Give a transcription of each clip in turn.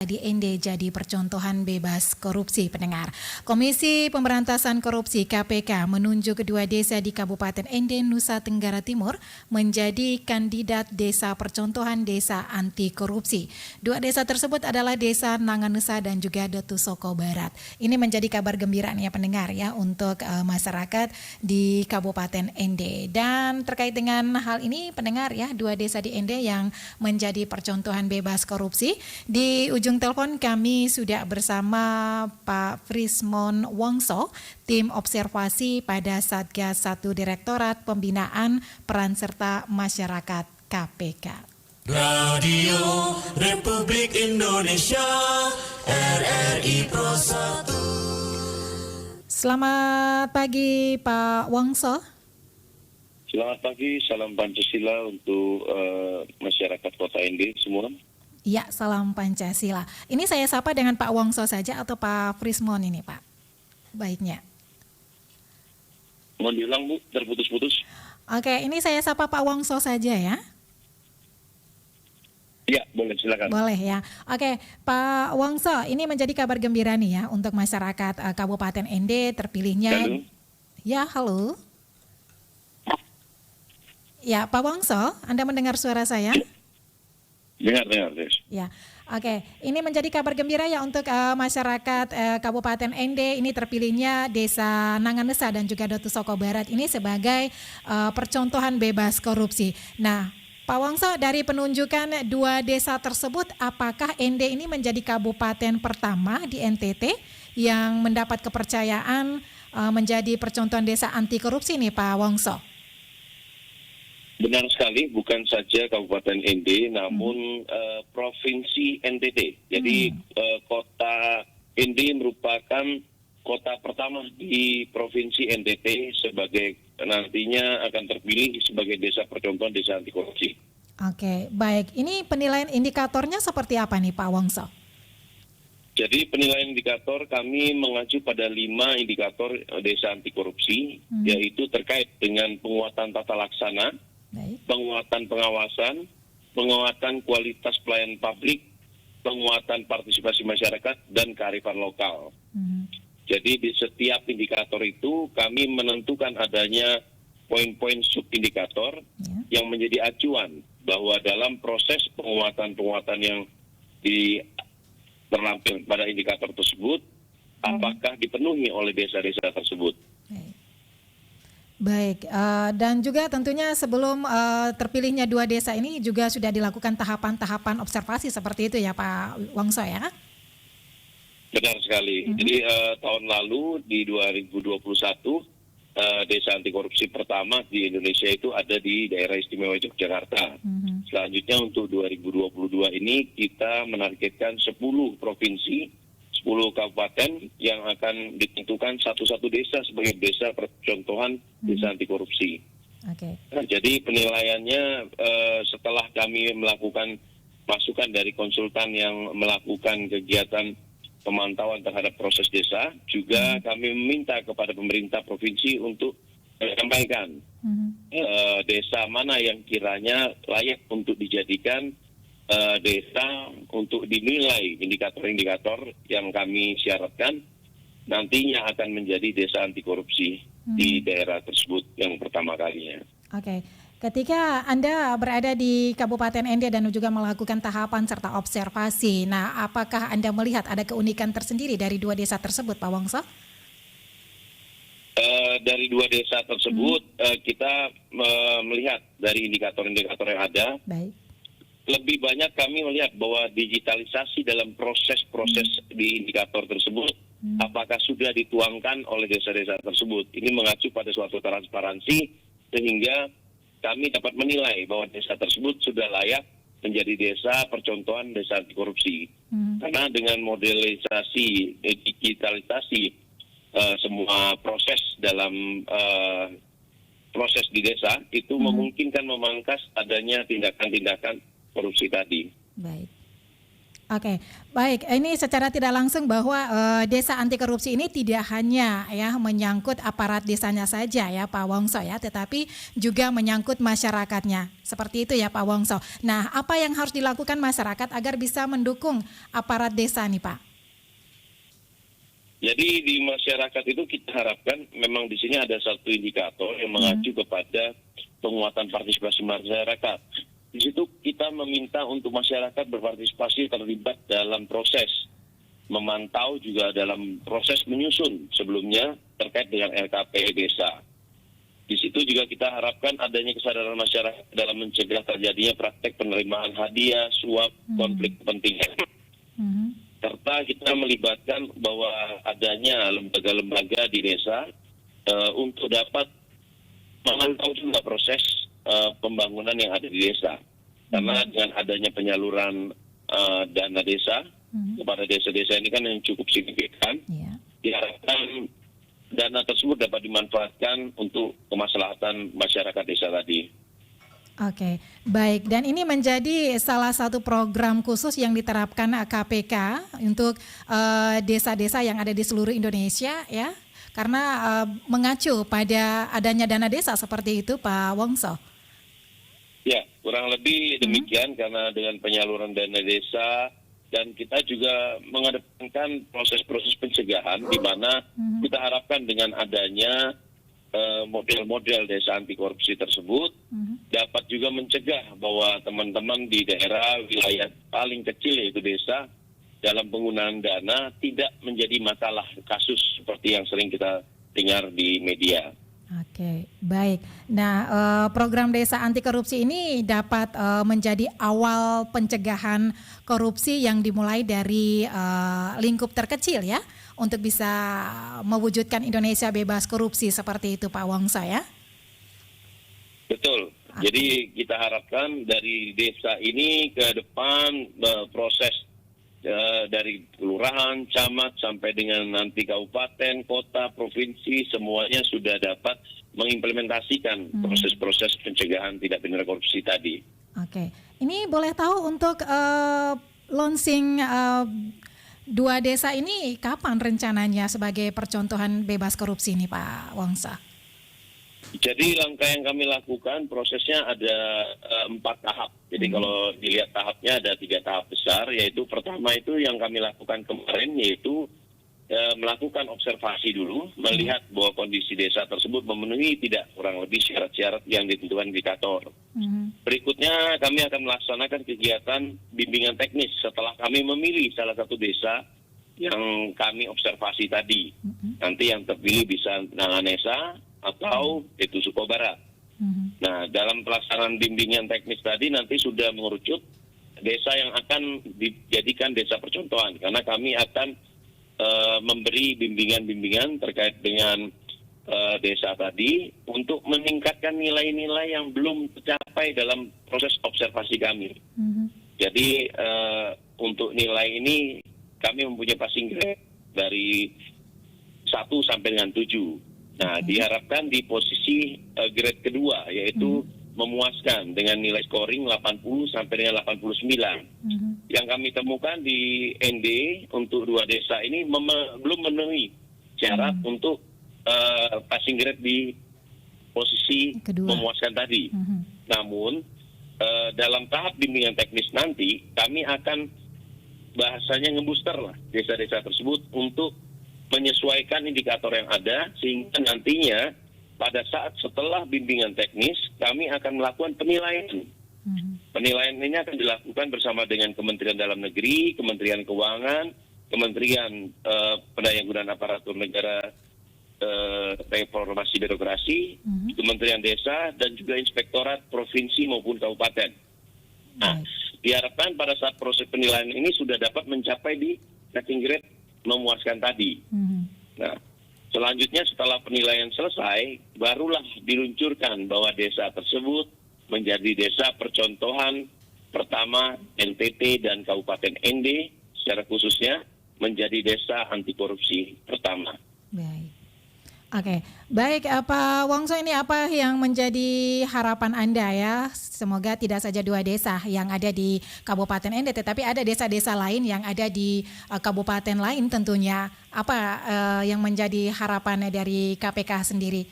di Ende jadi percontohan bebas korupsi, pendengar. Komisi Pemberantasan Korupsi KPK menunjuk kedua desa di Kabupaten Ende, Nusa Tenggara Timur menjadi kandidat desa percontohan desa anti korupsi. Dua desa tersebut adalah Desa Nanganusa dan juga Datu Soko Barat. Ini menjadi kabar gembira nih ya pendengar ya untuk masyarakat di Kabupaten Ende. Dan terkait dengan hal ini pendengar ya, dua desa di Ende yang menjadi percontohan bebas korupsi, di ujung telepon kami sudah bersama Pak Frismon Wongso, tim observasi pada Satgas 1 Direktorat Pembinaan Peran Serta Masyarakat KPK. Radio Republik Indonesia RRI Pro 1. Selamat pagi Pak Wongso. Selamat pagi, salam Pancasila untuk masyarakat Kota Ende semua. Ya, salam Pancasila. Ini saya sapa dengan Pak Wongso saja atau Pak Frismon ini Pak? Baiknya. Mohon diulang Bu, terputus-putus. Oke, ini saya sapa Pak Wongso saja ya. Ya, boleh silakan. Boleh ya. Oke, Pak Wongso, ini menjadi kabar gembira nih ya untuk masyarakat Kabupaten Ende terpilihnya. Halo. Ya, halo. Ya, Pak Wongso, Anda mendengar suara saya? Dengar. Ya, oke. Ini menjadi kabar gembira ya untuk masyarakat Kabupaten Ende. Ini terpilihnya Desa Nanganusa dan juga Datu Soko Barat ini sebagai percontohan bebas korupsi. Nah, Pak Wongso, dari penunjukan dua desa tersebut, apakah Ende ini menjadi kabupaten pertama di NTT yang mendapat kepercayaan menjadi percontohan desa anti korupsi nih Pak Wongso? Benar sekali, bukan saja Kabupaten Ende, namun Provinsi NTT. Jadi Kota Ende merupakan kota pertama di Provinsi NTT sebagai nantinya akan terpilih sebagai desa percontohan desa anti korupsi. Oke, baik. Ini penilaian indikatornya seperti apa nih Pak Wongso? Jadi penilaian indikator kami mengacu pada 5 indikator desa anti korupsi, yaitu terkait dengan penguatan tata laksana, Baik. penguatan pengawasan, penguatan kualitas pelayanan publik, penguatan partisipasi masyarakat, dan kearifan lokal. Jadi di setiap indikator itu kami menentukan adanya poin-poin subindikator yang menjadi acuan bahwa dalam proses penguatan-penguatan yang terlampir pada indikator tersebut, apakah dipenuhi oleh desa-desa tersebut. Baik, dan juga tentunya sebelum terpilihnya dua desa ini juga sudah dilakukan tahapan-tahapan observasi seperti itu ya Pak Wongso ya? Benar sekali. Jadi tahun lalu di 2021 desa anti korupsi pertama di Indonesia itu ada di daerah istimewa Yogyakarta. Selanjutnya untuk 2022 ini kita menargetkan 10 provinsi, 10 kabupaten yang akan ditentukan satu-satu desa sebagai desa percontohan desa anti korupsi. Oke. Nah, jadi penilaiannya setelah kami melakukan masukan dari konsultan yang melakukan kegiatan pemantauan terhadap proses desa, juga kami meminta kepada pemerintah provinsi untuk menyampaikan desa mana yang kiranya layak untuk dijadikan desa untuk dinilai indikator-indikator yang kami syaratkan nantinya akan menjadi desa anti korupsi di daerah tersebut yang pertama kalinya. Oke. Ketika Anda berada di Kabupaten Ende dan juga melakukan tahapan serta observasi, nah apakah Anda melihat ada keunikan tersendiri dari dua desa tersebut Pak Wongso? Dari dua desa tersebut kita melihat dari indikator-indikator yang ada. Baik. Lebih banyak kami melihat bahwa digitalisasi dalam proses-proses di indikator tersebut apakah sudah dituangkan oleh desa-desa tersebut. Ini mengacu pada suatu transparansi sehingga kami dapat menilai bahwa desa tersebut sudah layak menjadi desa percontohan desa anti korupsi. Karena dengan modelisasi, digitalisasi semua proses dalam proses di desa itu memungkinkan memangkas adanya tindakan-tindakan korupsi tadi. Baik. Oke, baik. Ini secara tidak langsung bahwa desa anti korupsi ini tidak hanya ya menyangkut aparat desanya saja ya Pak Wongso ya, tetapi juga menyangkut masyarakatnya. Seperti itu ya Pak Wongso. Nah, apa yang harus dilakukan masyarakat agar bisa mendukung aparat desa nih Pak? Jadi di masyarakat itu kita harapkan memang di sini ada satu indikator yang mengacu kepada penguatan partisipasi masyarakat. Di situ kita meminta untuk masyarakat berpartisipasi terlibat dalam proses memantau, juga dalam proses menyusun sebelumnya terkait dengan LKP desa. Di situ juga kita harapkan adanya kesadaran masyarakat dalam mencegah terjadinya praktek penerimaan hadiah, suap, konflik kepentingan. Serta kita melibatkan bahwa adanya lembaga-lembaga di desa untuk dapat memantau juga proses pembangunan yang ada di desa. Karena dengan adanya penyaluran dana desa kepada desa-desa ini kan yang cukup signifikan, diharapkan dana tersebut dapat dimanfaatkan untuk kemaslahatan masyarakat desa tadi. Oke, baik. Dan ini menjadi salah satu program khusus yang diterapkan KPK untuk desa-desa yang ada di seluruh Indonesia ya, karena mengacu pada adanya dana desa seperti itu Pak Wongso. Ya, kurang lebih demikian karena dengan penyaluran dana desa dan kita juga mengedepankan proses-proses pencegahan di mana kita harapkan dengan adanya model-model desa anti korupsi tersebut dapat juga mencegah bahwa teman-teman di daerah wilayah paling kecil yaitu desa dalam penggunaan dana tidak menjadi masalah kasus seperti yang sering kita dengar di media. Oke, baik. Nah, program desa anti korupsi ini dapat menjadi awal pencegahan korupsi yang dimulai dari lingkup terkecil ya, untuk bisa mewujudkan Indonesia bebas korupsi seperti itu Pak Wongso ya. Betul. Jadi kita harapkan dari desa ini ke depan proses dari kelurahan, camat sampai dengan nanti kabupaten, kota, provinsi semuanya sudah dapat mengimplementasikan proses-proses pencegahan tindak pidana korupsi tadi. Oke, ini boleh tahu untuk launching 2 desa ini kapan rencananya sebagai percontohan bebas korupsi ini Pak Wongso? Jadi langkah yang kami lakukan prosesnya ada 4 tahap. Jadi kalau dilihat tahapnya ada 3 tahap besar, yaitu pertama itu yang kami lakukan kemarin yaitu melakukan observasi dulu, melihat bahwa kondisi desa tersebut memenuhi tidak kurang lebih syarat-syarat yang ditentukan indikator. Berikutnya kami akan melaksanakan kegiatan bimbingan teknis setelah kami memilih salah satu desa yang kami observasi tadi. Nanti yang terpilih bisa Nanganesa atau itu Suko Barat. Nah, dalam pelaksanaan bimbingan teknis tadi nanti sudah mengerucut desa yang akan dijadikan desa percontohan, karena kami akan memberi bimbingan-bimbingan terkait dengan desa tadi untuk meningkatkan nilai-nilai yang belum tercapai dalam proses observasi kami. Jadi untuk nilai ini kami mempunyai passing grade dari 1 sampai dengan 7. Nah, diharapkan di posisi grade kedua, yaitu memuaskan dengan nilai scoring 80 sampai dengan 89. Yang kami temukan di ND untuk 2 desa ini belum memenuhi syarat untuk passing grade di posisi kedua, memuaskan tadi. Namun, dalam tahap bimbingan teknis nanti, kami akan bahasanya ngebooster lah desa-desa tersebut untuk menyesuaikan indikator yang ada, sehingga nantinya pada saat setelah bimbingan teknis kami akan melakukan penilaian. Penilaian ini akan dilakukan bersama dengan Kementerian Dalam Negeri, Kementerian Keuangan, Kementerian Pendayagunaan Aparatur Negara, Reformasi Birokrasi, Kementerian Desa, dan juga Inspektorat Provinsi maupun Kabupaten. Nah, diharapkan pada saat proses penilaian ini sudah dapat mencapai di passing grade memuaskan tadi. Nah, selanjutnya setelah penilaian selesai, barulah diluncurkan bahwa desa tersebut menjadi desa percontohan pertama NTT dan Kabupaten ND secara khususnya menjadi desa anti korupsi pertama. Baik. Oke, baik Pak Wongso, ini apa yang menjadi harapan Anda ya? Semoga tidak saja 2 desa yang ada di Kabupaten Ende, tetapi ada desa-desa lain yang ada di kabupaten lain tentunya. Apa yang menjadi harapan dari KPK sendiri?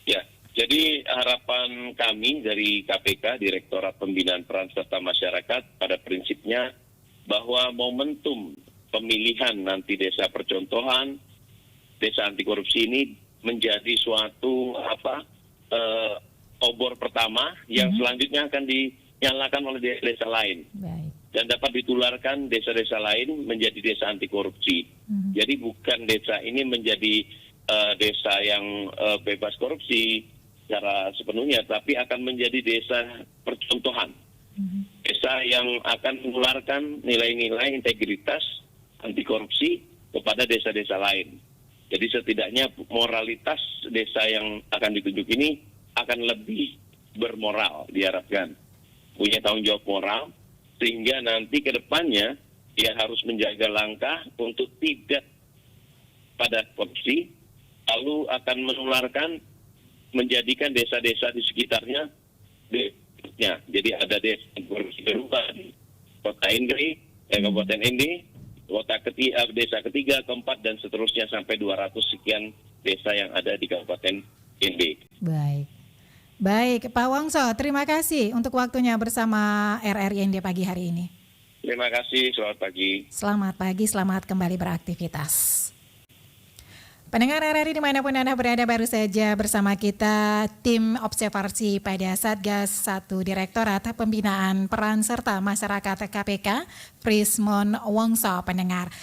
Ya, jadi harapan kami dari KPK, Direktorat Pembinaan Peran Serta Masyarakat, pada prinsipnya bahwa momentum pemilihan nanti desa percontohan, desa anti korupsi ini menjadi suatu obor pertama yang selanjutnya akan dinyalakan oleh desa-desa lain. Baik. Dan dapat ditularkan desa-desa lain menjadi desa anti korupsi. Jadi bukan desa ini menjadi desa yang bebas korupsi secara sepenuhnya, tapi akan menjadi desa percontohan. Desa yang akan menularkan nilai-nilai integritas anti korupsi kepada desa-desa lain. Jadi setidaknya moralitas desa yang akan ditunjuk ini akan lebih bermoral diharapkan. Punya tanggung jawab moral, sehingga nanti ke depannya dia harus menjaga langkah untuk tidak pada korupsi, lalu akan menularkan, menjadikan desa-desa di sekitarnya jadi ada desa korupsi berubah di Kota Indri, Kabupaten Ende, desa ketiga, keempat, dan seterusnya sampai 200 sekian desa yang ada di Kabupaten Ende. Baik, Pak Wongso, terima kasih untuk waktunya bersama RRI Ende pagi hari ini. Terima kasih, selamat pagi. Selamat pagi, selamat kembali beraktivitas. Pendengar RRI dimanapun Anda berada, baru saja bersama kita tim observasi pada Satgas 1 Direktorat Pembinaan Peran Serta Masyarakat KPK, Prismon Wongso, pendengar.